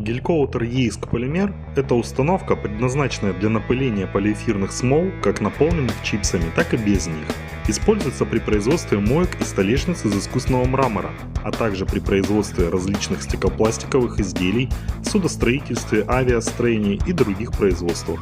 Гель-коатер Ейск Полимер– это установка, предназначенная для напыления полиэфирных смол, как наполненных чипсами, так и без них. Используется при производстве моек и столешниц из искусственного мрамора, а также при производстве различных стеклопластиковых изделий, судостроительстве, авиастроении и других производствах.